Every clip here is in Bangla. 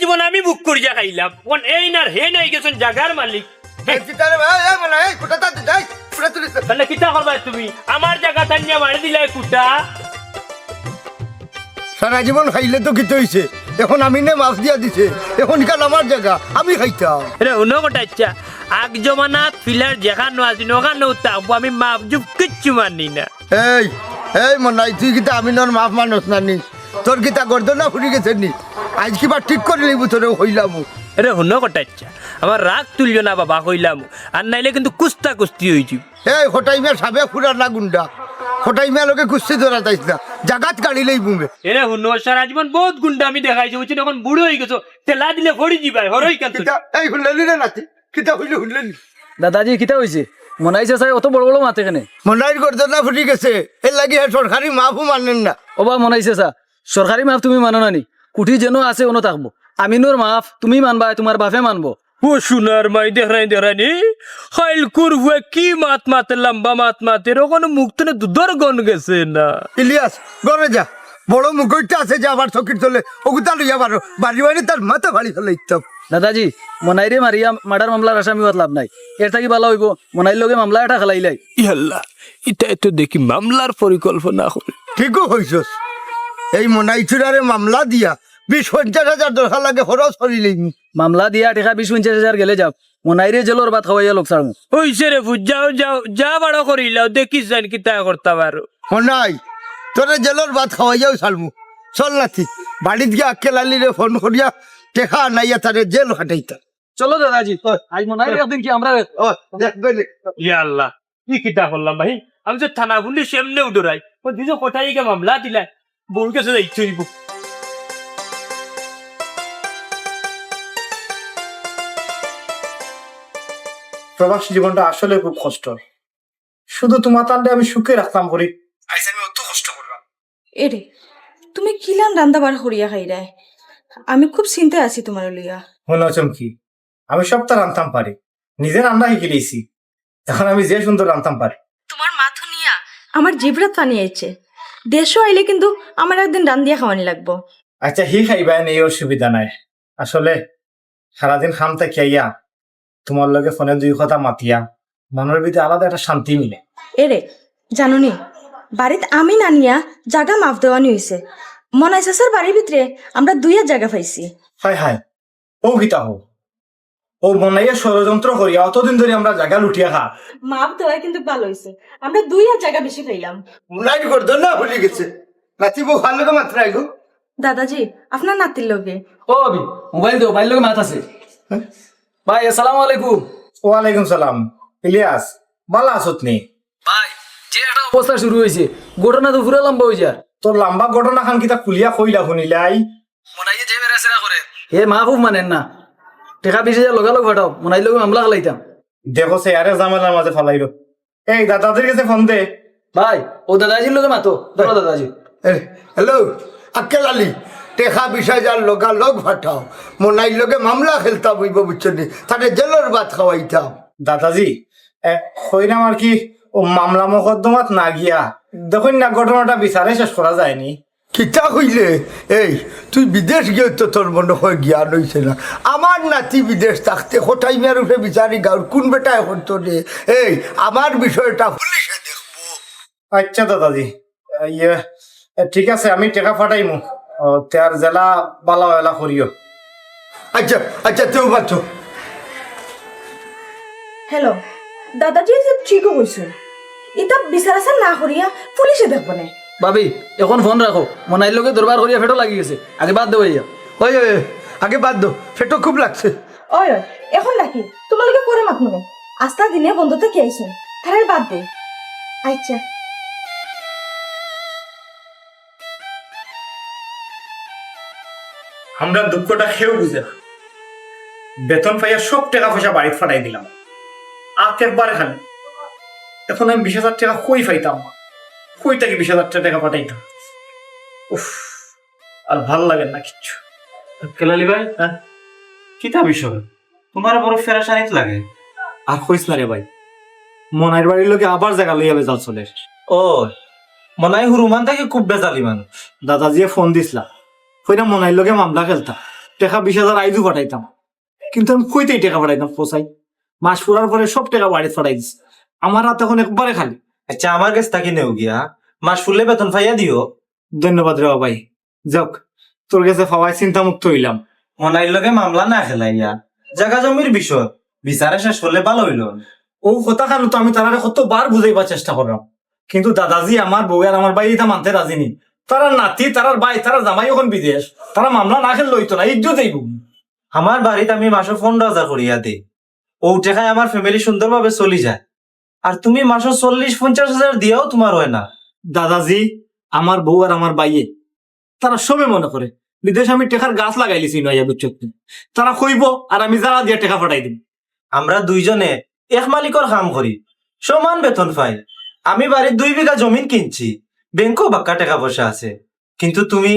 জীবন আমি বুক করিয়া খাইলাম কোন এই না হে নাই গেছেন জাগার মালিক মানে কিতা করবা তুমি আমার জায়গা তানিয়া মারি দিলাই কুটা সারা জীবন খাইলে তো কিছু হয়েছে এখন আমি নে মাছ দিয়া দিছে এখন কাল আমার জায়গা আমি খাইতাম রে অন্য কথা ইচ্ছা আগ জমানাত ফিলার যেখানো আছিল ওখানে থাকবো আমি মাপ জুপ কিচ্ছু মানি না এই এই মনাই তুই কিতা আমিনর মাফ মানুষ না নি তোর কিতা গর্দনা ফুরি গেছে নি আজ কিবা ঠিক করে নিব তোরে হইলাম রে অন্য কথা ইচ্ছা আমার রাগ তুলিও না বাবা হইলাম আর নাইলে কিন্তু কুস্তা কুস্তি হয়েছি এই হটাইমে সাবে ফুরার না গুন্ডা হটাইমে লোকে কুস্তি ধরা যাইস না জাগাত গাড়িলেই বুমে এরে হুন্ন সারা জীবন বহুত গুন্ডা আমি দেখাইছি বুঝছি এখন বুড়ো হয়ে গেছো তেলা দিলে ফড়ি যাবাই হরই কেন এই হুনলেনি রে নাতি কিতা হইলে হুনলেনি দাদাজি কিতা হয়েছে মনাইছে চাই অত বড় বড় মাতে কেনে মনাইর গর্দনা ফুরি গেছে এর লাগি সরকারি মাফও মানেন না ওবা মনাইছে চা সরকারি মাফ তুমি মানো নানি কুঠি যেন আছে অন্য থাকবো আমিনুর মাফ তুমি মানবা তোমার বাপে মানবো ও সোনার মাই দেখানি খাইল কুরবে কি মাত মাতে লম্বা মাত মাতে ওখানে মুখ তো দুধর গন গেছে না ইলিয়াস গরে যা বড় মুখটা আছে যে আবার চকির তলে ওগুতা লইয়া পারো বাড়ি বাড়ি তার মাথা ভাড়ি ফেলে ইত্তম দাদাজি মনাইরে মারিয়া মার্ডার মামলার আসামি হওয়ার লাভ নাই এর থাকি ভালো হইব মনাইর লগে মামলা এটা খেলাইলাই ইয়াল্লা এটা তো দেখি মামলার পরিকল্পনা করে ঠিকও হইছস এই মনাইচুরারে মামলা দিয়া 20-50,000 দরকার লাগে খরচ করিলেই মামলা দিয়া টেকা 20-50,000 গেলে যাও মনাইরে জেলর ভাত খাওয়াইয়া লোক ছাড়মু হইছে রে ফুজ যাও যাও যা বড় করিলাও দেখিস জান কি তা করতে পারো মনাই তোরে জেলর ভাত খাওয়াইয়াও ছাড়মু চল নাতি বাড়িত গিয়ে আক্কেল আলিরে ফোন করিয়া টেকা নাইয়া তারে জেল হাঁটাইতা চলো দাদাজি আজ মনাইরে একদিন কি আমরা ও দেখ গইলে ইয়াল্লা কি কিতা করলাম ভাই আমি যে থানা পুলিশ এমনি উড়াই ও দুজো কোথায় গিয়ে মামলা দিলাই বউর কাছে যাইছি প্রবাসী জীবনটা আসলে খুব কষ্ট শুধু তোমার টানলে আমি সুখে রাখতাম করি আইস আমি অত কষ্ট করলাম এরে তুমি কিলান রান্দাবার হরিয়া খাইরায় আমি খুব চিন্তায় আছি তোমার লইয়া মনে চমকি আমি সবটা রান্তাম পারি নিজে রান্না শিখে লিয়েছি এখন আমি যে সুন্দর রান্তাম পারি তোমার মাথু নিয়া আমার জিভরাত পানি আইছে দেশও আইলে কিন্তু আমার একদিন রান্দিয়া খাওয়ানি লাগবো আচ্ছা হি খাইবা এই অসুবিধা নাই আসলে সারাদিন খাম থাকিয়া তোমার লগে ফোনে দুই কথা মাতিয়া মনের ভিতরে আলাদা একটা শান্তি মিলে এরে জানুনি বাড়িতে আমি না নিয়া জায়গা মাফ দেওয়ানি হইছে মনাই চাচার বাড়ির ভিতরে আমরা 2 জায়গা পাইছি হায় হায় ও গীতা হো ও মনাইয়া ষড়যন্ত্র করিয়া অতদিন ধরে আমরা জায়গা লুটিয়া খা মাফ দেওয়া কিন্তু ভালো হইছে আমরা 2 জায়গা বেশি পাইলাম মনাইর গর্দনা ফুরি গেছে নাতি বউ ভালো লাগে মাত্র আইগো দাদাজি আপনার নাতির লগে ও আবি মোবাইল দেও বাইর লগে মাত আছে ভাই আসসালামু আলাইকুম ওয়ালাইকুম সালাম ইলিয়াস ভালো আছত নি ভাই যে একটা অবস্থা শুরু হয়েছে ঘটনা তো পুরো লম্বা হয়ে যায় তোর লম্বা ঘটনা খান কিতা খুলিয়া কইলা শুনিলাই মনাইয়ে যে বেরাসেরা করে হে মাহবুব মানেন না টেকা 20,000 লগালগ ফাটাও মনাইর লগে মামলা খেলাইতাম দেখো সে আরে জামেলার মাঝে ফালাইলো এই দাদাদের কাছে ফোন দে ভাই ও দাদাজির লগে মাতো ধরো দাদাজি হ্যালো আক্কেল আলী টেকা 20,000 লগা লগ ফাটাও মনাইর লগে মামলা খেলতাম হইব বুঝছনি তারে জেলর ভাত খাওয়াইতাম দাদাজি কইলাম আর কি ও মামলা মোকদ্দমাত না গিয়া দেখুন না ঘটনাটা বিচারে শেষ করা যায়নি কিতা হইলে এই তুই বিদেশ গিয়ে তো তোর মনে হয় জ্ঞান হইছে না আমার নাতি বিদেশ থাকতে হোটাই মেয়ার উঠে বিচারি গাঁর কোন বেটা এখন তো রে এই আমার বিষয়টা পুলিশে দেখবো আচ্ছা দাদাজি ইয়ে ঠিক আছে আমি টেকা ফাটাইমু তার জেলা বালা এলা করিও আচ্ছা আচ্ছা তেও বাচ্চো হ্যালো দাদাজি ঠিকও কইছে এটা বিচারাচার না করিয়া পুলিশে দেখবো না ভাবি এখন ফোন রাখো মনাইর লগে দরবার করিয়া ফেটো লাগি গেছে আগে বাদ দেবো ইয়া ওই ওই আগে বাদ দো ফেটো খুব লাগছে ওই ওই এখন নাকি তোমালোকে করে মাত মনে আস্তা দিনে বন্ধুতে কে আইছো তার বাদ দে আচ্ছা আমরা দুঃখটা খেয়েও বুঝে না। বেতন পাইয়া সব টাকা পয়সা বাড়িতে ফাটাই দিলাম একবারে খালি এখন আমি 20,000 টাকা কই পাইতাম কই থেকে 20,000 টাকা পাঠাইতাম উফ আর ভাল লাগে না কিচ্ছু কেলালি ভাই কিতা বিষয় তোমার বড় ফেরাসানিত লাগে আর কইস না রে ভাই মনাইর বাড়ির লোকে আবার জায়গা লইয়া বেজাল চলে ও মনে হয় হুরুমান থেকে খুব বেজালি মানুষ দাদাজিয়ে ফোন দিসলা কইরা মনাইর লোকে মামলা খেলতা টাকা 20,000 আইজু পাঠাইতাম, কিন্তু আমি কইতেই টাকা পাঠাইতাম পোসাই। মাস পুরার পরে সব টাকা বাড়িতে পাঠাই দিছি, আমার হাত এখন একবারে খালি। আচ্ছা আমার কাছে থাকি নেও গিয়া মাস ফুললে বেতন পাইয়া দিও। ধন্যবাদ রে ভাই, যাক তোর কাছে পাওয়ায় চিন্তা মুক্ত হইলাম। মনাইর লগে মামলা না খেলাইয়া জায়গা জমির বিষয় বিচারে শেষ করলে ভালো হইল। ও কথা খানো তো আমি তারা কতবার বুঝাইবার চেষ্টা করলাম, কিন্তু দাদাজি আমার বউ আর আমার ভাই এটা মানতে রাজি নি। তারা নাতি, তারার ভাই, তারা জামাই এখন বিদেশ, তারা মামলা না খেলে লইতো না, ইজ্জত দেব। আমার বাড়িতে আমি মাসে 15,000 করিয়া দিই, ও টাকায় আমার ফ্যামিলি সুন্দরভাবে চলি যায়। আর তুমি মাসে 40-50,000 দিয়াও তোমার হয় না। দাদাজি আমার বউ আর আমার ভাইয়ে তারা সবে মনে করে বিদেশ আমি টেকার গাছ লাগাই লিছি নয়া বুঝছো, তারা কইব আর আমি যারা দিয়ে টাকা পাঠাই দিব। আমরা দুইজনে এক মালিকর কাম করি, সমান বেতন পাই। আমি বাড়ির 2 বিঘা জমিন কিনছি, ব্যাংকও বাক্কা টাকা পয়সা আছে, কিন্তু তুমি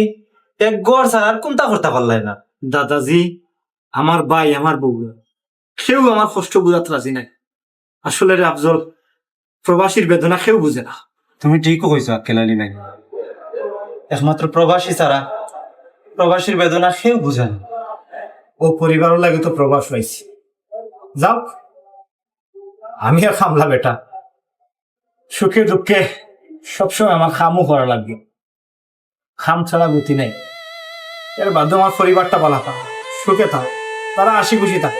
এক গড় ছাড়ার কোনটা করতে পারলাই না। দাদাজি আমার ভাই আমার বউ কেউ আমার কষ্ট বুঝাতে রাজি নাই। আসলে রে আফজল, প্রবাসীর বেদনা কেউ বুঝে না। তুমি ঠিকও কইছো আক্কেলালি নাই, একমাত্র প্রবাসী ছাড়া প্রবাসীর বেদনা কেউ বুঝে না। ও পরিবারও লাগে তো প্রবাস হয়েছি, যাও আমি আর খামলা বেটা, সুখে দুঃখে সবসময় আমার খামও করা লাগবে, খাম ছাড়া গতি নেই। এর বাধ্য আমার পরিবারটা বলা থাক, সুখে থাক, তারা হাসি খুশি থাক।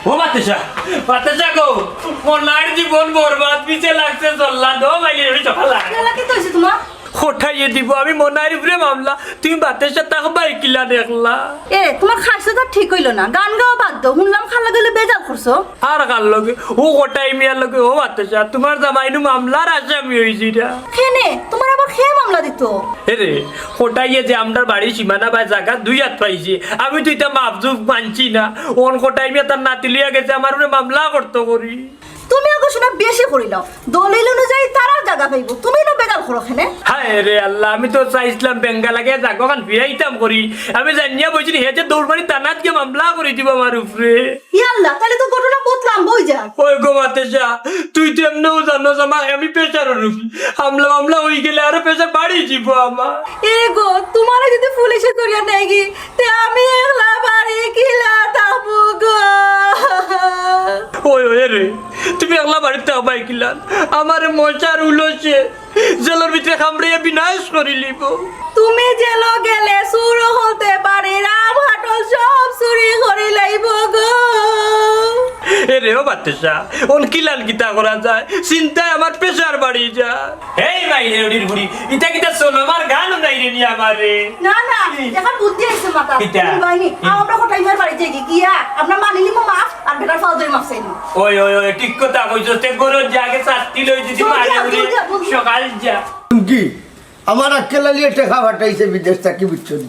ও বাতাসা গো, মনার জীবন বরবাদ পিছে লাগছে, চল্লা দো মাইলে চলা কি তো হয়েছে তোমার? কোথায় দিব আমি মনার উপরে মামলা, তুমি বাতাসা তাকে বাইকিলা দেখলা। এ তোমার খাইছে তো ঠিক হইলো না, গান গাওয়া বাদ দাও, শুনলাম খালা গেলে বেজাল করছো। আর কার লগে ও কোটাই মিয়ার লগে। ও বাতাসা তোমার জামাইনু মামলার আসামি হয়েছি না খেনে তোমার আবার খেয়ে মামলা দিত। রে কোটাইয়ে যে আমরা বাড়ির সীমানা বা জায়গা 2 হাত পাইছি, আমি তো এটা মাপজুক মানছি না। ওন কোটাই মিয়া তার নাতি লিয়া গেছে, আমার উপরে মামলা করতে করি। তুমি আগে শোনা বেশি করিলাও, দলিল অনুযায়ী তারা জায়গা পাইব, তুমি না বেজাল করো খেনে। হায় রে আল্লাহ, আমি তো চাইছিলাম বেঙ্গা লাগে জাগোখান ফিরাইতাম করি, আমি জানিয়া বলছি হে যে দৌড়বাড়ি তানাতকে মামলা করে দিব আমার উপরে। ইয়াল্লা তাহলে তো ঘটনা বদলাম বই যা। ওই গো মাতেশা, তুই তো এমনিও জানোস আমি প্রেশারের রুগী, হামলা মামলা হয়ে গেলে আরো প্রেশার বাড়ি যাব আমার। এ গো তোমার যদি পুলিশে করিয়া নেই গি তে আমি একলা বাড়ি কিলা থাকবো গো। ওই ওই রে, তুমি একলা বাড়িতে হবাই কিলান, আমার মশার উলসে জেলের ভিতরে কামড়িয়ে বিনাশ করে লিব। তুমি জেল গেলে চুর হতে পারে, রাম হাটল সব চুরি করে লাইব গো। এ রে ও বাতেশা, ওন কিলান কিতা করা যায়, চিন্তায় আমার প্রেশার বাড়ি যায়। এই ভাই হেরুডির বুড়ি, ইটা কিতা শোনো, আমার গানও নাই রে নি আমারে। না না এখন বুদ্ধি আইছে মাথা। কিটা? তুমি বাইনি আমরা কোটাই মার বাড়ি যাই গিয়া আমরা মানিলি মো মাফ আর বেটার ফাউদের মাফ চাইনি। ওই ওই ওই ঠিক কথা কইছো, তে গরজ জাগে শাস্তি লই দিদি মারে উড়ি সকাল যা। কি আমার আক্কেলালিয়ে টেকা পাঠাইছে বিদেশ থাকি বুঝছো নি,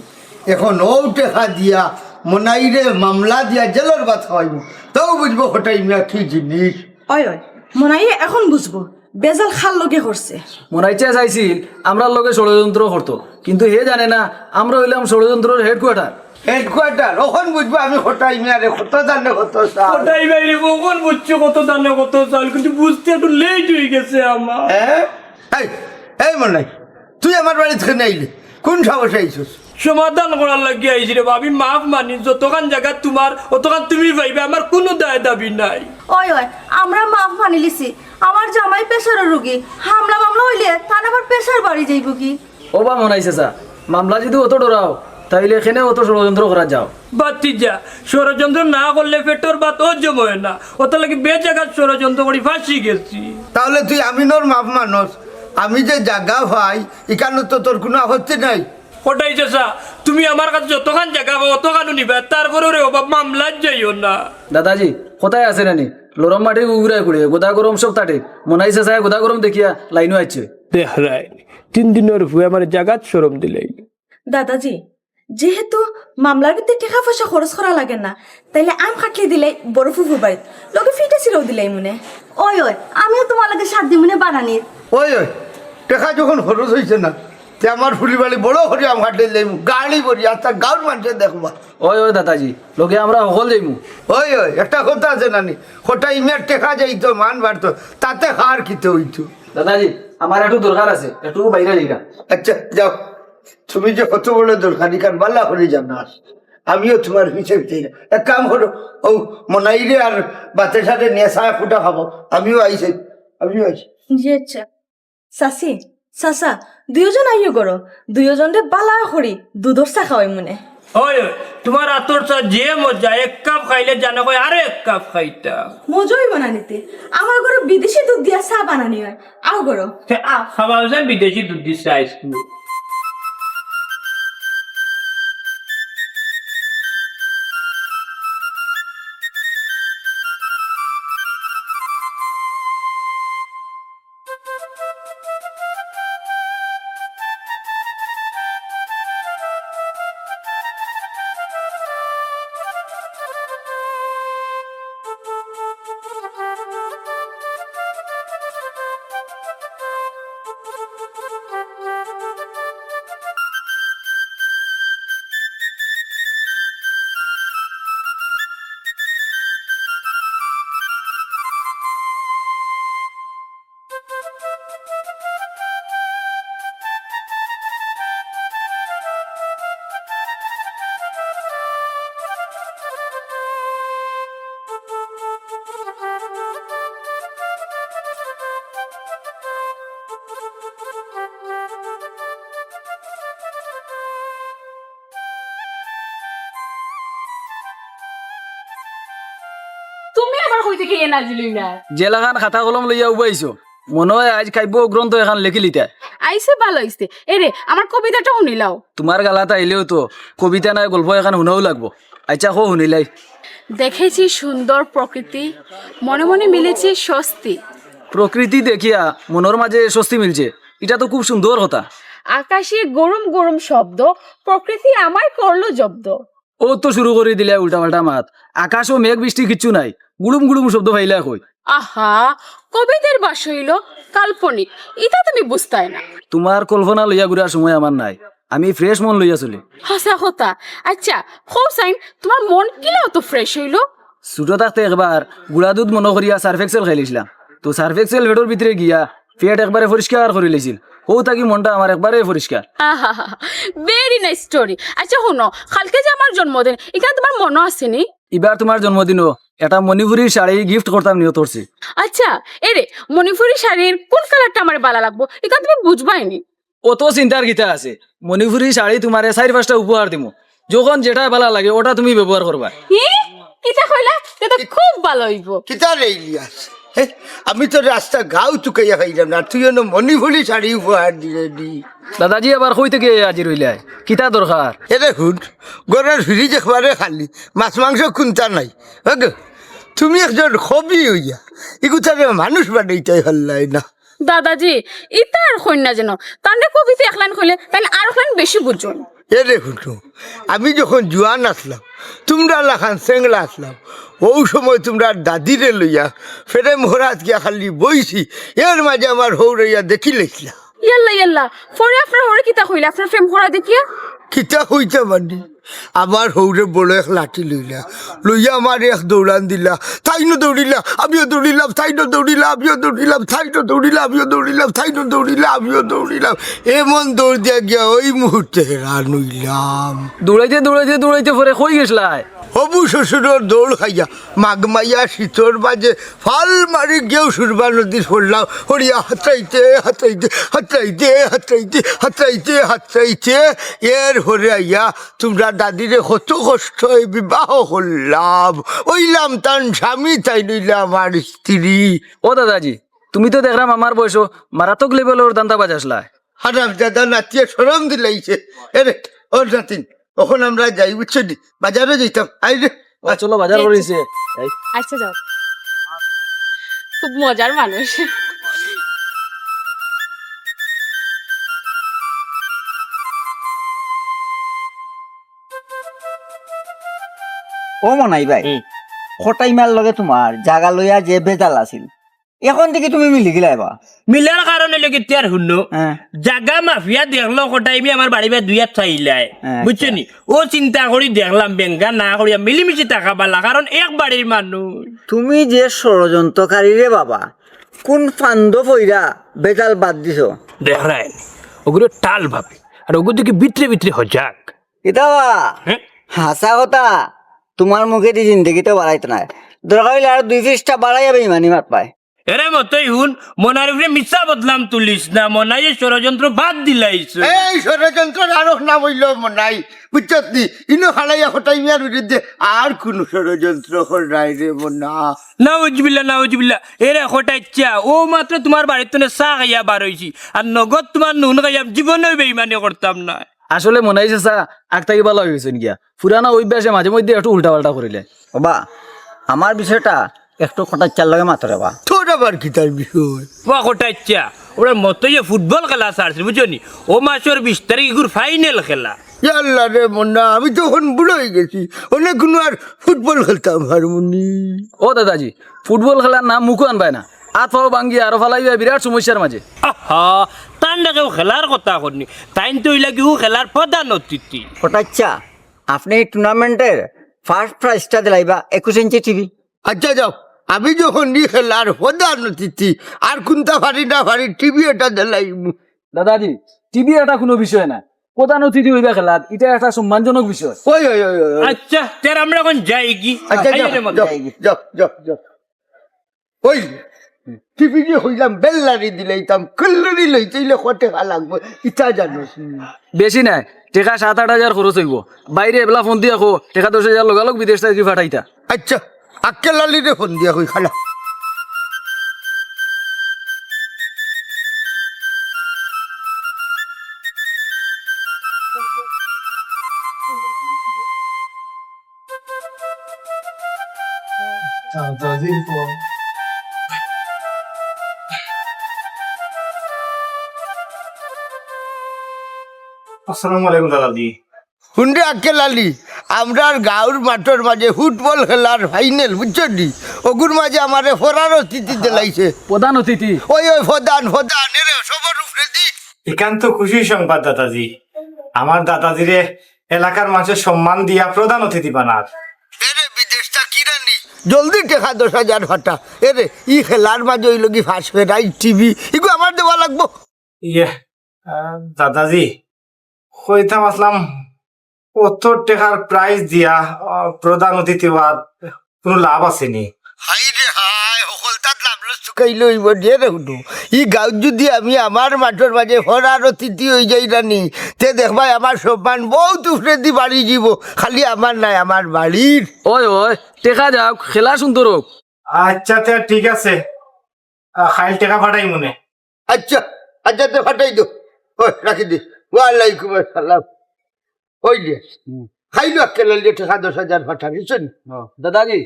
এখন ও টেকা দিয়া মনাইরে মামলা দিয়া জেলের বাদ খাওয়াইব, তাও বুঝবো হঠাই মিয়া কি জিনিস। ওই ওই মনাই এখন বুঝবো বেজাল খাল লগে করছে। মনাইচা চাইছিল আমরা লগে ষড়যন্ত্র করতো, কিন্তু হে জানে না আমরা হইলাম ষড়যন্ত্রের হেডকোয়ার্টার। হেডকোয়ার্টার ওখান বুঝবো আমি হঠাই মিয়ারে কত জানে কত সাল। ওটাই বাইরে কখন বুঝছো কত দানে কত চাল, কিন্তু বুঝতে একটু লেট হয়ে গেছে আমার। হ্যাঁ এই এই মনাই, তুই আমার বাড়ি থেকে নাইলে কোন সাহস আইছিস? সমাধান করার লাগি আইছি রে ভাবি, মাফ মানি, যতখান জায়গা তোমার অতখান তুমি পাইবে, আমার কোনো দায় দাবি নাই। ওই ওই আমরা মাফ মানি লিছি, আমার জামাই প্রেসারের রোগী, হামলা মামলা হইলে তার আবার প্রেসার বাড়ি যাইব কি। ও বা মনাইছে চা, মামলা যদি অত ডরাও তাইলে এখানে অত ষড়যন্ত্র করা যাও। বাতি যা, ষড়যন্ত্র না করলে পেটর ভাত হজম হয় না, অত লাগি বে জায়গা ষড়যন্ত্র করি ফাঁসি গেছি। তাহলে তুই আমিনোর মাপ মানস, আমি যে জায়গা ভাই এখানে তো তোর কোনো আপত্তি নাই। ওটাই চেষা, তুমি আমার কাছে যতখান জায়গা পাবো অতখানও নিবে, তারপরে রে অভাব মামলা যাইও না। দাদাজি কোথায় আছে নানি, লরম মাটি উগুড়ায় কুড়িয়ে গোদা গরম সব তাটে, মনাইছে চায় গোদা গরম দেখিয়া লাইনও আসছে। দেখ রায় 3 দিনের ভুয়ে আমার জায়গা শরম দিলেই। দাদাজি যেহেতু মামলার ভিতরে টাকা পয়সা খরচ করা লাগে না, তাইলে আম খাটলি দিলে বড় ফুফুর বাড়িত লগে ফিটা ছিড়াও দিলাই মনে। ওই ওই আমিও তোমার লাগে 7 দিন মনে বানানির। ওই ওই টাকা যখন খরচ হয়েছে না, তে আমার ফুলি বাড়ি বড় করে আমার গাড়ি বড়ি আর তার গাঁর মানুষের দেখবা। ওই ওই দাদাজি লগে আমরা সকল যাইমু। ওই ওই একটা কথা আছে নানি, ওটা ইমের টেকা যাইতো মান বাড়তো, তাতে হার কিতে হইতো। দাদাজি আমার একটু দরকার আছে, একটু বাইরে যাইগা। আচ্ছা যাও, তুমি যে কত বড় দরকারি কার বাল্লা করে যাবে, আমিও তোমার পিছিয়ে চাই না। এক কাম করো, ও মনাইরে আর বাতের সাথে নিয়ে সায়া ফুটা খাবো। আমিও আইছি। জি আচ্ছা। চাচি চাচা দুইজন আইও করো, দুইজনরে বালা করি দুধর চা খাওয়াই মনে। ওই ওই, তোমার আতর চা যে মজা, এক কাপ খাইলে জানা কয় আরো এক কাপ খাইতা। মজাই বানানিতে আমার ঘরে বিদেশি দুধ দিয়া চা বানানি হয়। আও করো খাওয়া যায় বিদেশি দুধ দিচ্ছে আইসক্রিম। তুমি আবার কই থেকে এনার্জি লইলা? জেলাখান খাতা কলম লইয়া উবাইছো, মনে হয় আজ খাইব গ্রন্থ এখান লেখি লিতা। আইসে ভালো হইছে। এরে আমার কবিতাটা শুনিলাও। তোমার গালাতে আইলেও তো কবিতা নাই গল্প এখান শুনাও লাগবো। আচ্ছা কো শুনিলাই। দেখেছি সুন্দর প্রকৃতি, মনে মনে মিলেছে স্বস্তি। প্রকৃতি দেখিয়া মনের মাঝে স্বস্তি মিলছে, এটা তো খুব সুন্দর কথা। আকাশে গরম গরম শব্দ, প্রকৃতি আমায় করলো জব্দ। ও তো শুরু করে দিলে উল্টা পাল্টা মাত। আকাশ ও মেঘ বৃষ্টি কিচ্ছু নাই, গুড়ুম গুড়ুম শব্দ পাইলা কই। আহা, কবিদের বাস হইল কাল্পনিক, এটা তুমি বুঝতাই না। তোমার কল্পনা লইয়া ঘুরার সময় আমার নাই, আমি ফ্রেশ মন লইয়া চলি। হাসা কথা। আচ্ছা হোসাইন, তোমার মন কিলাও তো ফ্রেশ হইল? ছোট থাকতে একবার গুড়া দুধ মনে করিয়া সার্ফেক্সেল খাইলিছিলাম, তো সার্ফেক্সেল ভেটোর ভিতরে গিয়া পেট একবারে পরিষ্কার করে লেছিল। ও থাকি মনটা আমার একবারে পরিষ্কার। Very nice story. আচ্ছা শোনো, কালকে যে আমার জন্মদিন, এখানে তোমার মনে আসেনি? এবার তোমার জন্মদিনও একটা মণিপুরি শাড়ি গিফট করতাম নিয়ত করছি। আচ্ছা এরে, মণিপুরি শাড়ির কোন কালারটা আমার ভালো লাগবো এটা তুমি বুঝবাইনি? অত চিন্তার গীতা আছে, মণিপুরি শাড়ি তোমারে 4-5টা উপহার দিব, যখন যেটা ভালো লাগে ওটা তুমি ব্যবহার করবা। এটা কইলা এটা খুব ভালো হইব। কিতা রে ইলিয়াস, আমি তো রাস্তা গাও চুকাইয়া খাইলাম না, তুই মণিপুরি শাড়ি উপহার দিলে দি। দাদাজি আবার কই থেকে আজি রইলাই, কিতা দরকার? এরে হুন, গরের ফ্রিজ একবারে খালি, মাছ মাংস কোনটা নাই। তুমি একজন হবি হইয়া এগুতারে মানুষ বানাইতে হল্লাই না। দাদাজি এটা আর কন্যা যেন তান্ডে কবিতা একলাইন কইলে তাহলে আর একলাইন বেশি বুঝুন। এরে হুনু, আমি যখন জুয়ান আসলাম, তোমরা লাখান সেংলা আসলাম, ও সময় তোমরা দাদিরে লইয়া ফেরে মহারাজ গিয়া খালি বইছি, এর মাঝে আমার হৌরাইয়া দেখি লেখলা। ইয়াল্লা ইয়াল্লা, পরে আপনার হরে কিতা কইলা আপনার প্রেম করা দেখিয়া? কিতা হইতে মানে আমার হৌরে বড় এক লাঠি লইলা, লইয়া আমার এক দৌড়ান দিলা, তাইনো দৌড়িলা আমিও দৌড়িলাম, তাইনো দৌড়িলা আমিও দৌড়িলাম, তাইনো দৌড়িলা আমিও দৌড়িলাম, তাইনো দৌড়িলা আমিও দৌড়িলাম, এমন দৌড় দিয়া গিয়া ওই মুহূর্তে রান হইলাম। দৌড়াইতে দৌড়াইতে দৌড়াইতে পরে কই গেছলাই? হবু শ্বশুরের দৌড় খাইয়া মাঘমাইয়া শীতর বাজে ফাল মারি গেও সুরবা নদীর পড়লাম, হরিয়া হাতরাইতে হাতরাইতে হাতরাইতে হাতরাইতে হাতরাইতে হাতরাইতে এর হরে আইয়া তোমরা দাদিরে কত কষ্ট বিবাহ করলাম, ওইলাম তার স্বামী, তাই নইলে আমার স্ত্রী। ও দাদাজি, তুমি তো দেখলাম আমার বয়স মারাত্মক লেভেলের দান্দা বাজাসলাই। হারাম দাদা নাতিয়ে সরম দিলাইছে। এরে ও নাতিন, তখন আমরা যাই বুঝছো নি, বাজারে যাইতাম। আই রে চলো বাজার করেছে। আচ্ছা যাও, খুব মজার মানুষ। ও মনাই ভাই খটাই মার লগে তোমার জাগা লইয়া যে বেজাল আছিল এখন থেকে তুমি মিলি গিলা এবার মিলার কারণে লোক আর শুনো হ্যাঁ। জাগা মাফিয়া দেখলো কটাইমি আমার বাড়ি বা দুই হাত চাইলাই হ্যাঁ, বুঝছো নি ও চিন্তা করি দেখলাম বেঙ্গা না করিয়া মিলিমিশি টাকা পালা কারণ এক বাড়ির মানুষ তুমি যে ষড়যন্ত্রকারী রে বাবা কোন ফান্দ ফইরা বেজাল বাদ দিছ দেখ রায় ওগুলো টাল ভাবে আর ওগুলো দেখি ভিতরে ভিতরে হজাক এটা হ্যাঁ হাসা কথা তোমার মুখে দি জিন্দগিতে বাড়াইতো না দরকার হইলে আর 2 পৃষ্ঠা বাড়াই যাবে ইমানি মাত পায় এরে মতই হুন মনার উপরে মিথ্যা বদলাম তুলিস না মনাই ষড়যন্ত্র বাদ দিলাইছ এই ষড়যন্ত্র আরো নাম হইল নাই বুঝছত নি ইনো হালাইয়া হটাই মিয়ার বিরুদ্ধে আর কোন ষড়যন্ত্র নাই রে মনা না উজবিল্লা এরে খটাইচ্ছা ও মাত্র তোমার বাড়িতে চা খাইয়া বার হইছি আর নগদ তোমার নুন খাইয়া জীবনেও বেইমানি করতাম না আসলে মনে হয়েছে চা আগ থাকি ভালো হয়ে গেছেন গিয়া পুরানা অভ্যাসে মাঝে মধ্যে একটু উল্টা পাল্টা করিলে বাবা আমার বিষয়টা একটু খটাচ্চার লগে মাত্র রে বা তোর আবার কি তার বিষয় ওয়া খটাইচ্ছা ওরা মতই ফুটবল খেলা ছাড়ছিল বুঝছো নি ও মাসের 20 তারিখ এগুর ফাইনাল খেলা আল্লাহ রে মন্না আমি তখন বুড়ো হয়ে গেছি অনেক কোনো আর ফুটবল খেলতাম হারমোনি ও দাদাজি ফুটবল খেলার নাম মুখও আনবায় না হাত পাও ভাঙ্গি আরো ফালাইবা বিরাট সমস্যার মাঝে আহা তার না কেউ খেলার কথা করনি তাই তো ইলা কেউ খেলার প্রধান অতিথি খটাচ্চা আপনি এই টুর্নামেন্টের ফার্স্ট প্রাইজটা দিলাইবা 21 ইঞ্চি টিভি আচ্ছা যাও আমি যখন নি খেলার প্রধান অতিথি আর কোনটা ভারি না ভারি টিভি এটা দিলাই দাদাজি টিভি এটা কোনো বিষয় না প্রধান অতিথি হইবা খেলার এটা একটা সম্মানজনক বিষয় ওই ওই ওই ওই আচ্ছা তার আমরা এখন যাই কি আচ্ছা যাও আইরে মত। যাও যাও যাও যাও ওই টিভি যে হইলাম বেল্লারি দিলাইতাম কল্লারি লইতেইলে কটে লাগবে ইটা জানো বেশি নাই টেকা 7-8 হাজার খরচ হইব বাইরে এবলা ফোন দিয়া কো টেকা 10,000 লগালগ বিদেশ থেকে ফাটাইতা আচ্ছা আক্কেলালি রে ফোন দিয়া কই খালা আসসালামু আলাইকুম দাদাজি হুন্ডে আক্কেলালি আমরা গাঁর মাঠের মাঝে ফুটবল খেলার ফাইনাল বুঝছো নি ওগুর মাঝে আমারে ফরার অতিথি দিলাইছে প্রধান অতিথি ওই ওই ফদান ফদান এরে সবার উপরে দি একান্ত খুশির সংবাদ দাদাজি আমার দাদাজিরে এলাকার মানুষের সম্মান দিয়া প্রধান অতিথি বানার এরে বিদেশটা কিরানি জলদি টেকা 10,000 ফাটা এরে ই খেলার মাঝে ওই লগি ফাঁস ফেরাই টিভি এগু আমার দেওয়া লাগবো ইয়ে দাদাজি কইতাম আসলাম কত টাকার প্রাইজ দিয়া প্রধান অতিথি হওয়ার কোনো লাভ আসেনি হাই রে হাই হলতাত লাভলস চুকাইলো হইব দিয়ে রে হুডু ই গাঁও যদি আমি আমার মাঠের মাঝে ফরার অতিথি হয়ে যাই রানি তে দেখবাই আমার সম্মান বহুত উপরে দি বাড়ি যাব খালি আমার নাই আমার বাড়ির ওই ওই টেকা যাও খেলা সুন্দর হোক আচ্ছা তে ঠিক আছে খাইল টাকা পাঠাই মনে আচ্ছা আচ্ছা তো ফাটাই দো ওই রাখি দি ওয়ালাইকুম আসসালাম ওই যে খাইলো একেলা টাকা 10,000 ফাটা বুঝছেন দাদাজি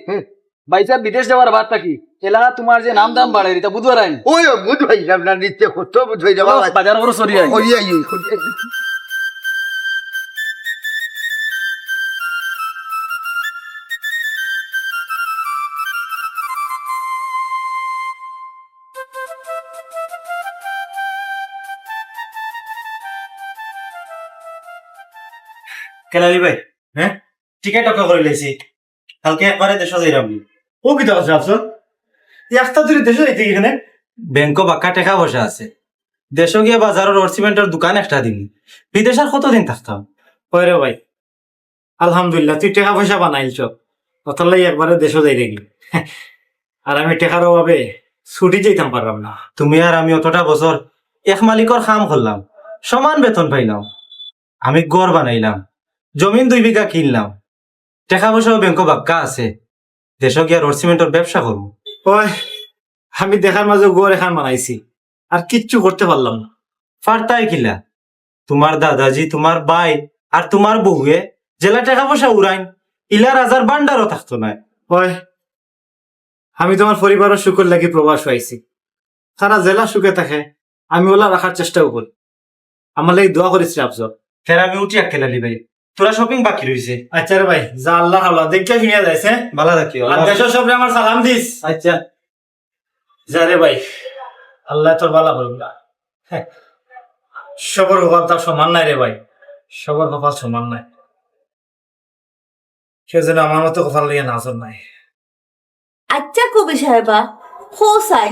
বাইসা বিদেশ যাওয়ার বাদ থাকি এলাকা তোমার যে নাম দাম বাড়ে এটা বুধবার আইন ওই বুধ ভাই না নিত্য কত বুধ ভাই যাবা বাজার খরচ সরি আইন ওই আই কেলালি ভাই হ্যাঁ টিকেট ওকে করে লেছি কালকে একবারে দেশ যাইরাম ও কি দাদা আসল একটা দুই দেশে যাইতে এখানে ব্যাংক বাক্কা টাকা পয়সা আছে দেশ গিয়ে বাজারের অর্সিমেন্টের দোকান একটা দিন বিদেশের কতদিন থাকতাম ওই রে ভাই আলহামদুলিল্লাহ তুই টাকা পয়সা বানাইছ কথার লাগে একবারে দেশে যাই রেগি আর আমি টাকার অভাবে ছুটি যেতাম পারলাম না তুমি আর আমি অতটা বছর এক মালিকর কাম করলাম সমান বেতন পাইলাম আমি গড় বানাইলাম জমিন 2 বিঘা কিনলাম টাকা পয়সাও ব্যাংক বাক্কা আছে দেশ গিয়ে অর্সিমেন্টের ব্যবসা করবো ওই আমি দেখার মাঝে গড় এখান বানাইছি আর কিচ্ছু করতে পারলাম না ফারতাই কিলা তোমার দাদাজি তোমার ভাই আর তোমার বউয়ে জেলা টাকা পয়সা উড়াইন ইলা রাজার বান্ডারও থাকতো না ওই আমি তোমার পরিবারের সুখের লাগি প্রবাস হয়েছি সারা জেলা সুখে থাকে আমি ওলা রাখার চেষ্টাও করি আমার লাগি দোয়া করিস রে আফজল ফের আমি উঠি আকেলালি ভাই তোরা শপিং বাকি রয়েছে। আচ্ছা রে ভাই যা আল্লাহ হাওলা দেখিয়া কিনিয়া যাইছে ভালো থাকিও। আর দেশের সবরে আমার সালাম দিস। আচ্ছা যা রে ভাই আল্লাহ তোর ভালো করবে। সবর কপাল তার সমান নাই রে ভাই, সবর কপাল সমান নাই। সেজন্য আমার মতো কপাল লিয়ে নাজর নাই। আচ্ছা কবি সাহেবা, হোসাই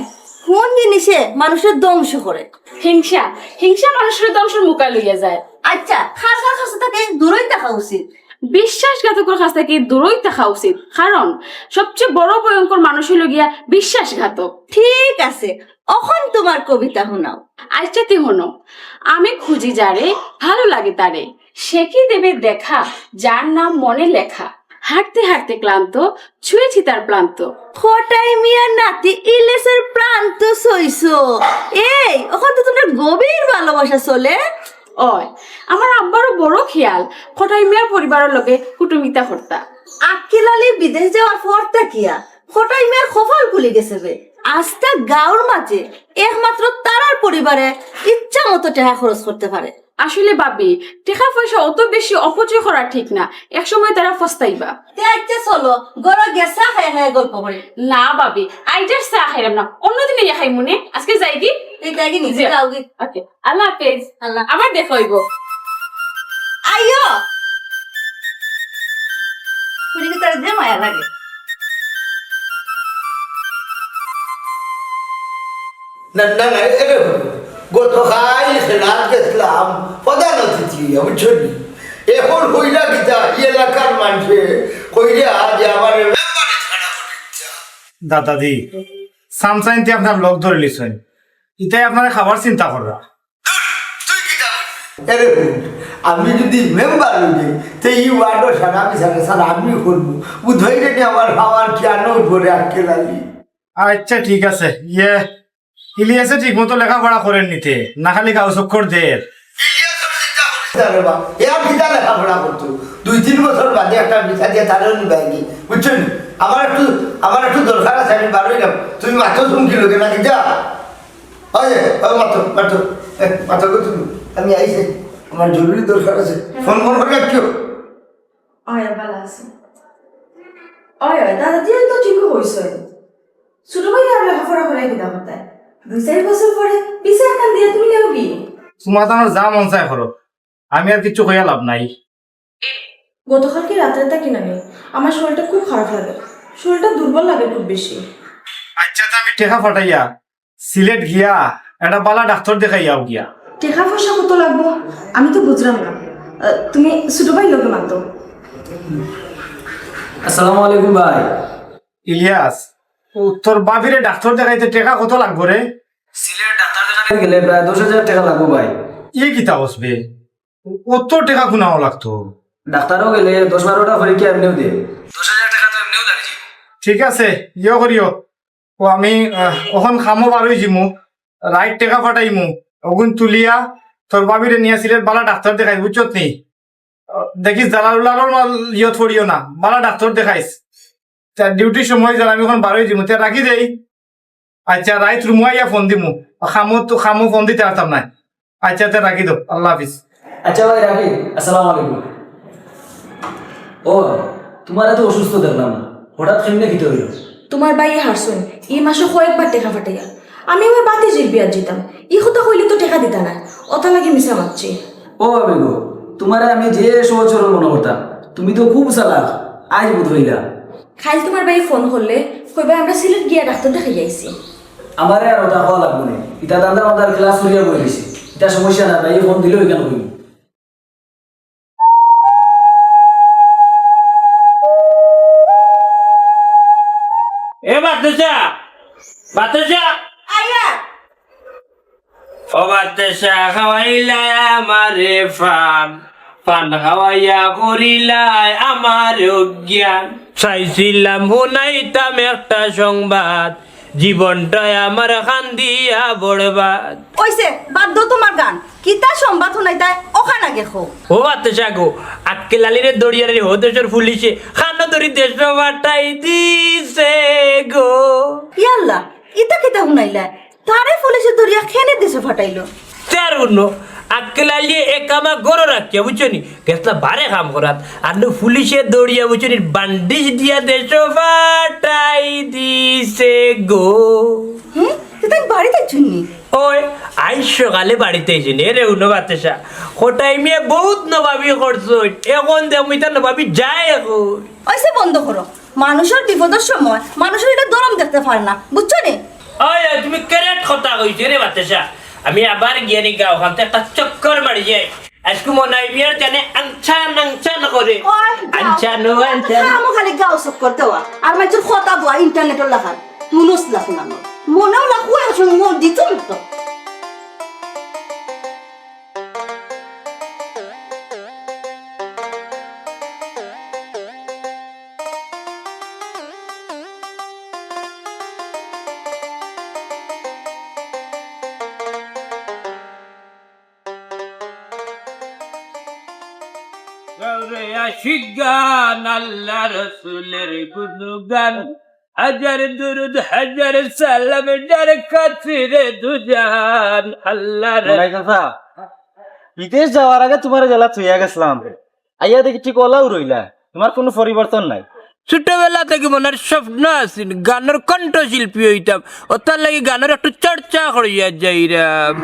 কোন জিনিসে মানুষের ধ্বংস করে? হিংসা হিংসা মানুষের ধ্বংসের মুখা লইয়া যায়। আচ্ছা খার খার কাছে তাকে দূরই থাকা উচিত। বিশ্বাসঘাতকের কাছ থেকে দূরই থাকা উচিত, কারণ সবচেয়ে বড় ভয়ঙ্কর মানুষ হইল গিয়া বিশ্বাসঘাতক। ঠিক আছে, এখন তোমার কবিতা শোনাও। আচ্ছা তে হনো, আমি খুঁজি যারে ভালো লাগে তারে, সে কি দেবে দেখা যার নাম মনে লেখা। হাঁটতে হাঁটতে ক্লান্ত, ছুঁয়েছি তার প্রান্ত। খটাই মিয়ার নাতি ইলেসের প্রান্ত সইছো। এই ওখান তো তোমার গভীর ভালোবাসা চলে। ওই আমার আব্বারও বড় খেয়াল খটাই মিয়ার পরিবারের লোকে কুটুমিতা কর্তা। আক্কেল আলী বিদেশ যাওয়ার পর তাকিয়া খটাই মিয়ার কপাল খুলে গেছে বে। আজটা গাঁওর মাঝে একমাত্র তারার পরিবারে ইচ্ছা মতো টাকা খরচ করতে পারে। আসলে ভাবি টাকা পয়সা অত বেশি অপচয় করা ঠিক না, এক সময় তারা ফস্তাইবা। আচ্ছা চলো গড় গেছা খাই খাই গল্প করে। না ভাবি আইটার চা খাইলাম না, অন্যদিনে ইয়া খাই মনে। আজকে যাই কি? এটা কি নিজে গাওগে। ওকে, আল্লাহ হাফেজ। আল্লাহ আবার দেখা হইব। আইয়ো পুরিকে তার যে মায়া লাগে। না না না এটা গতকাল রাত গেছিলাম প্রধান অতিথি বুঝছো নি এখন কইরা গীতা এলাকার মানুষে কইরা যে আমার দাদাদি সামসাইনতে আপনার লোক ধরে লিছেন, এটাই আপনারা খাবার চিন্তা করা। এরে আমি যদি মেম্বার হই তো এই ওয়ার্ডও সারা বিছানে সারা আমি করবো বুধই রেখে আমার খাওয়ার কেন ধরে আটকে লাগি। আচ্ছা ঠিক আছে, ইলিয়াসে ঠিক মতো লেখাপড়া করেন নিতে না খালি গাও চক্কর দের। লেখাপড়া করতো 2-3 বছর বাদে একটা বিছা দিয়ে তারও নিবাইনি বুঝছেন। আমার একটু দরকার আছে, আমি বারোই না তুমি মাত্র চুমকি লোকে নাকি যা মাত্র তুমি আমি আইসে আমার জরুরি দরকার আছে, ফোন ফোন করে কেউ অয় ভালো আছে। অয় দাদা দিয়ে তো ঠিকই হয়েছে। ছোট ভাই আর লেখাপড়া করে কিনা হতায় 2-4 বছর পরে পিছে এখান দিয়ে তুমি নেও কি? তোমার তো আমার যা মন চায় করো, আমি আর কিছু হইয়া লাভ নাই। গতকালকে রাত্রে থাকি না আমার শরীরটা খুব খারাপ লাগে, শরীরটা দুর্বল লাগে খুব বেশি। আচ্ছা তো আমি টেকা ফাটাইয়া সিলেট গিয়া একটা বালা ডাক্তার দেখাইয়াও গিয়া। টাকা পয়সা কত লাগবো আমি তো বুঝলাম না, তুমি ছোট ভাই লোকে মানতো। আসসালামু আলাইকুম ভাই। ইলিয়াস তোর বাবিরে ডাক্তার দেখাইতে টেকা কত লাগবো রে? সিলেট ডাক্তার দেখাতে গেলে প্রায় 10,000 টাকা লাগবে ভাই। ই কিতা বসবে কত টেকা খুনাও লাগতো? ডাক্তারও গেলে 10-12টা পরীক্ষা এমনিও দিয়ে 10,000 টাকা তো এমনিও লাগে। ঠিক আছে ইয়ে করিও ও আমি ওখান খামো বারোই জিমু রাইট টেকা ফাটাইমু ওগুন তুলিয়া তোর বাবিরে নিয়ে সিলেট বালা ডাক্তার দেখাই বুঝছত নি। দেখিস দালালুলারও ইয়ত পড়িও না, বালা ডাক্তার দেখাইস। তার ডিউটির সময় যারা আমি এখন বারোই জিমু তে রাখি দেই। আচ্ছা রাইট রুমুয়াইয়া ফোন দিমু, খামো ফোন দিতে পারতাম না। আচ্ছা তে রাখি দো, আল্লাহ হাফিজ। আচ্ছা ভাই রাখি, আসসালামু আলাইকুম। ও তোমার এত অসুস্থ দেখলাম না, হঠাৎ কেমনে কিতে হইল? তোমার ভাই হারছুন এই মাসে কয়েকবার টাকা ফাটাইয়া আমি আমার বাতিজির বিয়ার যেতাম, ই কথা কইলে তো টাকা দিতা না, অতা লাগে মিশা মারছি। ও ভাবি গো, তোমারে আমি যে সহজ সরল মনে করতাম, তুমি তো খুব চালাক, আজ বুধ হইলা। খাইল তোমার ভাই ফোন করলে কইবা আমরা সিলেট গিয়া ডাক্তার দেখাই আইছি। আমারে আর ওটা হওয়া লাগবে না, ইটা দাদা আমাদের ক্লাস করিয়া বই দিছি, এটা সমস্যা না, ভাই ফোন দিলেও কেন কইব। এ বাতাসা বাতাসা আইয়া ও বাতাসা খাওয়াইলাই আমারে পান খাওয়াইয়া করিলাই আমার অজ্ঞান। চাইছিলাম শুনাইতাম একটা সংবাদ, জীবনটাই আমার খান্দিয়া বরবাদ। ওইছে বাধ্য তোমার গান কিতা সংবাদ শুনাইতা ওখান আগে খো। ও বাতাসা গো, আক্কেলালিরে দড়িয়ারে ও দেশের পুলিশে খানো ধরি দেশ বাটাই দিছে গো। ইয়াল্লা ইতা কিতা শুনাইলা? তারে পুলিশে ধরিয়া খেনে দিছে ফাটাইলো। তার অন্য আক্কেলালিয়ে এ কামা গরো রাখিয়া বুঝছো নি গেছলা বারে কাম করাত আর নু পুলিশে দৌড়িয়া বুঝছো নি বান্ডিশ দিয়া দেশ ফাটাই দিছে গো। তুই বাড়িতে চুননি ওই আজ সকালে বাড়িতে এসেনি রে উনো বাতেসা হোটাই মেয়ে বহুত নবাবি করছো এখন দেমিতা নবাবি যায় এখন ওইসে বন্ধ করো, মানুষের বিপদের সময় মানুষের এটা দরম দেখতে পারে না, বুঝছো নি? ওই তুমি কারেক্ট কথা কইছো রে বাতেসা। আমি আবার গিয়ে নি গাঁও খানতে একটা চক্কর মারি যাই আজকে মনে হয় বিয়ার জানে আনছান করে আনছানো আমি খালি গাও সব করতে হওয়া আর মাঝে কথা বয়া ইন্টারনেটের লেখা মনস লাখ না মনেও লাখ মন দিত তো। আশিগান আল্লাহ রসুলের গুণগান হাজার দুরুদ হাজার সালাম যার কাছে রে দুজান আল্লাহ বিদেশ যাওয়ার আগে তোমার জেলা থইয়া গেছিলাম, আইয়া দেখি ঠিক ওলাও রইলা, তোমার কোনো পরিবর্তন নাই। ছোটবেলা থেকে মনের স্বপ্ন আছিল গানের কণ্ঠশিল্পী হইতাম, ওটার লাগি গানের একটু চর্চা করিয়া যাইরাম।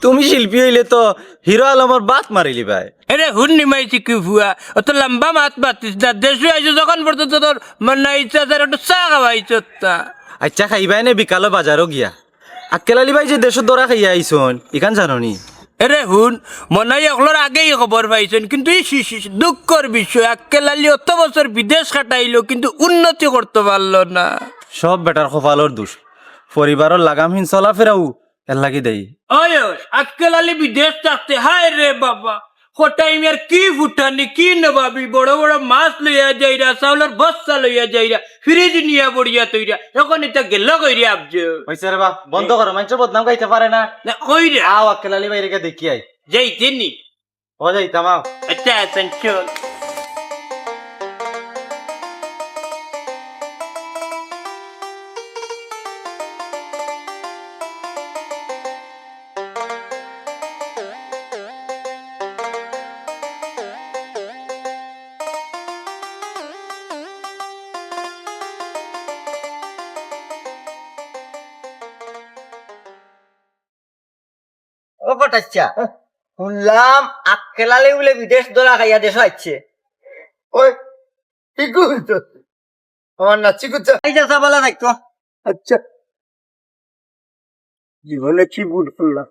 তুমি শিল্পী হইলে তো হিরো আলমের বাত মারিলি ভাই। এরে হুন নিমাইছি কি ফুয়া অত লম্বা মাত বাতিস না, দেশে আইসো যখন পর্যন্ত তোর মনে ইচ্ছা একটু চা খাওয়াইছো তা। আচ্ছা খাইবাই নে বিকালে বাজারও গিয়া আক্কেলালি ভাই যে দেশের দরা খাইয়া আইসন ইখান জাননি? এরে হুন মনে হয় এগুলোর আগেই খবর পাইছেন, কিন্তু এই দুঃখর বিষয় আক্কেলালি অত বছর বিদেশ কাটাইলো কিন্তু উন্নতি করতে পারলো না। সব বেটার কপালর দোষ, পরিবারের লাগামহীন চলাফেরাও এর লাগি দেই। ওই আক্কেলালি বিদেশ থাকতে হায় রে বাবা হোটাইমের কি ফুটানি কি নবাবি বড় বড় মাছ লইয়া যাইরা চাউলের বস্তা লইয়া যাইরা ফ্রিজ নিয়া বড়িয়া তৈরা এখন এটা গেল কইরা আবজো হইছে রে বা বন্ধ করো, মানুষের বদনাম গাইতে পারে না। না কইরা আও আক্কেলালি ভাইরে দেখি আই যাইতেনি। ও যাইতাম আও। আচ্ছা চল ও পটাচ্ছা, শুনলাম আক্কেলালে বলে বিদেশ দরা খাইয়া দেশ আছে। ওই কি করছো আমার নাচি করছো? এই যা বলা থাকতো। আচ্ছা জীবনে কি ভুল করলাম,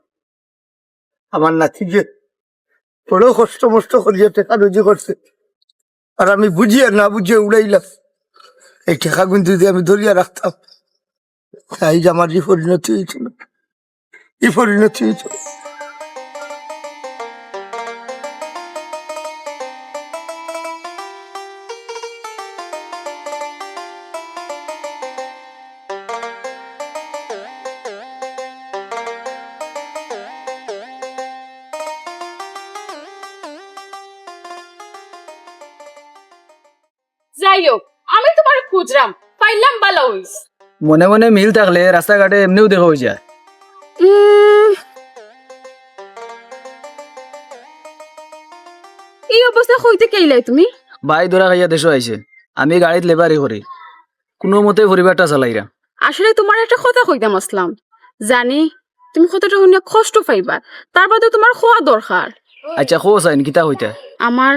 আমার নাতি যে বড় কষ্ট মষ্ট করিয়া টেকা রুজি করছে আর আমি বুঝিয়া না বুঝিয়ে উড়াইলাম। এই টেকা কিন্তু যদি আমি ধরিয়া রাখতাম তাই যে আমার এই পরিণতি হয়েছিল, এই পরিণতি হয়েছিল। যাই হোক আমি তোমার খুঁজলাম পাইলাম ভালো হইস। মনে মনে মিল থাকলে রাস্তাঘাটে এমনিও দেখা হয়ে যায়। এই অবস্থা হইতে কেইলাই তুমি? ভাই ধরা খাইয়া দেশ আইছে, আমি গাড়িত লেবারি করি, কোনো মতে পরিবারটা চালাইরা। আসলে তোমার একটা কথা কইতাম আসলাম, জানি তুমি কথাটা শুনে কষ্ট পাইবা, তার বাদে তোমার খোয়া দরকার। আচ্ছা খো চাইন কিতা হইতা? আমার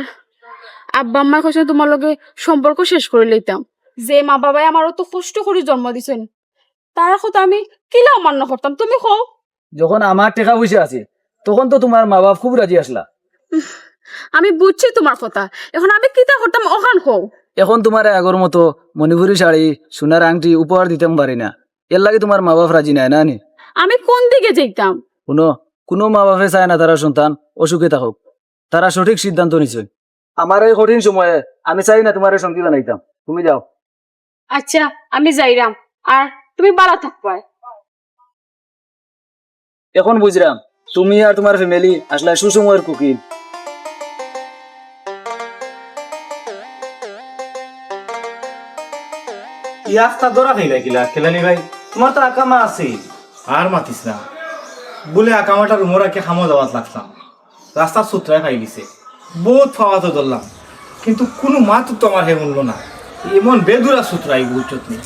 আব্বা আম্মা কইছে তোমার লগে সম্পর্ক শেষ করে লইতাম। যে মা বাবাই আমার অত কষ্ট করে জন্ম দিছেন তারা কথা আমি কিলা অমান্য করতাম, তুমি কও। যখন আমার টাকা পয়সা আছে তখন তো তোমার মা বাপ খুব রাজি আসলা। আমি বুঝছি তোমার কথা, এখন আমি কিতা করতাম ওখান কও। এখন তোমার আগর মতো মণিপুরি শাড়ি সোনার আংটি উপহার দিতাম পারি না, এর লাগে তোমার মা বাপ রাজি নাই না নি? আমি কোন দিকে যাইতাম? কোনো মা বাপে চায় না তারা সন্তান অসুখে থাকুক, তারা সঠিক সিদ্ধান্ত নিছে। আমার এই কঠিন সময়ে আমি চাই না তোমার সঙ্গী বানাইতাম, তুমি যাও। আচ্ছা আমি যাইরাম, আর তুমি বালা থাকবা। এখন বুঝলাম তুমি আর তোমার ফ্যামিলি আসলে সুসময়ের কুকিল। ইয়াস্তা দরা খাইলা কিলা আক্কেলালি ভাই, তোমার তো আকামা আছে। আর মাতিস না, বলে আকামাটার উমরাকে খামো যাওয়াত লাগতাম রাস্তার সূত্রায় খাই গেছে বহুত ফাওয়াতো ধরলাম কিন্তু কোনো মাত তো আমার হে মূল্য না এমন বেদুরা সূত্রাই বুঝছত নি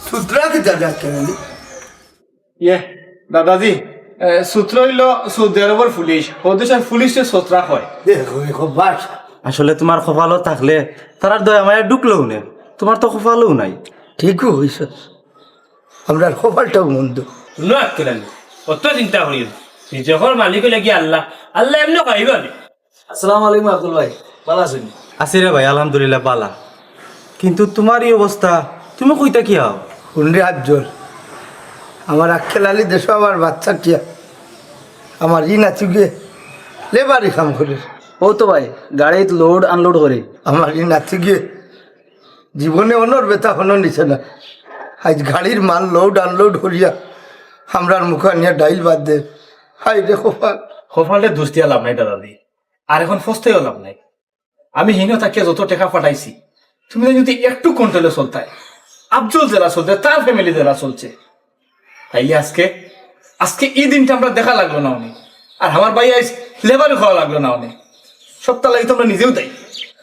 সূত্রা কি দাদা কেন ইয়ে দাদাজি সূত্র হইল সৌদি আরবের পুলিশ ও দেশের পুলিশে সূত্রা হয় দেখো এখন বাস আসলে তোমার কপালও থাকলে তারার দয়া মায়া ঢুকলেও নে তোমার তো কপালও নাই। ঠিকই হয়েছ আমরা কপালটাও মন্দ শুনো আক্কেল আলী অত চিন্তা করিও যখন মালিক লাগি আল্লাহ আল্লাহ এমনি খাইবা নি আসসালামু আলাইকুম আব্দুল ভাই ভালো আছেন? আছি রে ভাই আলহামদুলিল্লাহ বালা, কিন্তু তোমার এই অবস্থা তুমি কইতা কি হও? শুনরে আজ্জল আমার আক্কেল আলী দেশ আমার বাচ্চা টিয়া আমার ই নাচু গিয়ে লেবারি কাম করে ও তো ভাই গাড়িত লোড আনলোড করে আমার ই নাচু গিয়ে জীবনে অনর বেতা হনো নিছে না আজ গাড়ির মাল লোড আনলোড করিয়া আমরার মুখা নিয়ে ডাইল বাদ দে হাই রে কপাল কপালে দোষ দিয়া লাভ নাই দাদাজি আর এখন ফস্তেও লাভ নাই আমি হিনো তাকে যত টাকা পাঠাইছি তুমি যদি একটু কন্ট্রোলে চলতাই আফজল জেলা চলতে তার ফ্যামিলি জেলা চলছে তাইলে আজকে আজকে এই দিনটা আমরা দেখা লাগলো না উনি আর আমার ভাই আইস লেবারে খাওয়া লাগলো না উনি সপ্তাহ লাগি তো আমরা নিজেও দেয়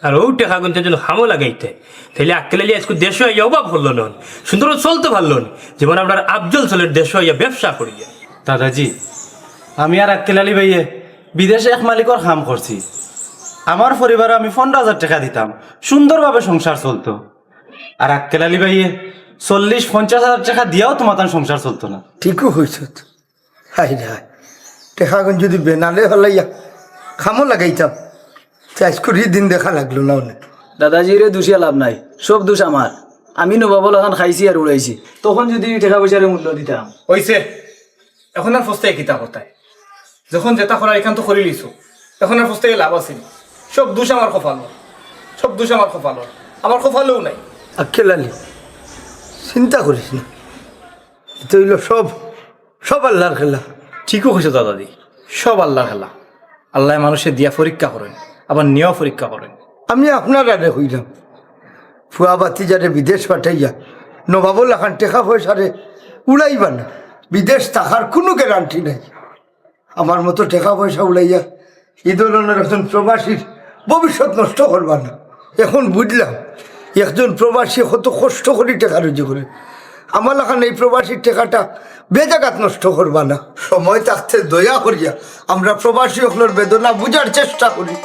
আর ও টাকা গুনতে যদি হামো লাগাইতে তাহলে আক্কেল আলী আজকে দেশ হইয়া অভাব হলো না সুন্দর চলতে পারলো না যেমন আপনার আফজল চলের দেশ হইয়া ব্যবসা করিয়া দাদাজি আমি আর আক্কেল আলী ভাইয়ে বিদেশে এক মালিকর কাম করছি, আমার পরিবারে আমি 15,000 টাকা দিতাম, সুন্দরভাবে সংসার চলতো। আর আক্কেল আলী ভাইয়ে 40-50,000 টাকা দিয়াও তোমার তার সংসার চলতো না। ঠিকও হয়েছ হাই রে হাই টেকাগুন যদি বেনালে হলাইয়া খামো লাগাইতাম চাষ করি দিন দেখা লাগলো না অনেক দাদাজিরে দুষিয়া লাভ নাই, সব দোষ আমার। আমি নবাবল এখন খাইছি আর উড়াইছি, তখন যদি টাকা পয়সার মূল্য দিতাম। হইছে এখন আর ফস্তায় কিতা করতায় যখন যেটা করার এখান তো করে লিছো এখন আর ফস্তায় লাভ আছে সব দোষ আমার কপালর, সব দোষ আমার কপালর, আমার কপালেও নাই। আক্কেল আলী চিন্তা করিস না এটা হইল সব সব আল্লাহর খেলা ঠিকও হয়েছে দাদাদি, সব আল্লাহ খেলা। আল্লাহ মানুষের দিয়া পরীক্ষা করেন আবার নিয়েও পরীক্ষা করেন। আমি আপনার আরে হইলাম ফুয়া বাতি যারে বিদেশ পাঠাইয়া নবাবল এখন টেকা পয়সারে উড়াইবা না, বিদেশ থাকার কোনো গ্যারান্টি নাই। আমার মতো টাকা পয়সা উড়াইয়া এই ধরনের একজন প্রবাসীর ভবিষ্যৎ নষ্ট করবা না। এখন বুঝলাম একজন প্রবাসী কত কষ্ট করে টাকা রুজি করে, আমার এখন এই প্রবাসীর টাকাটা বেজাগাত নষ্ট করবা না। সময় থাকতে দয়া করিয়া আমরা প্রবাসী হকলের বেদনা বুঝার চেষ্টা করি।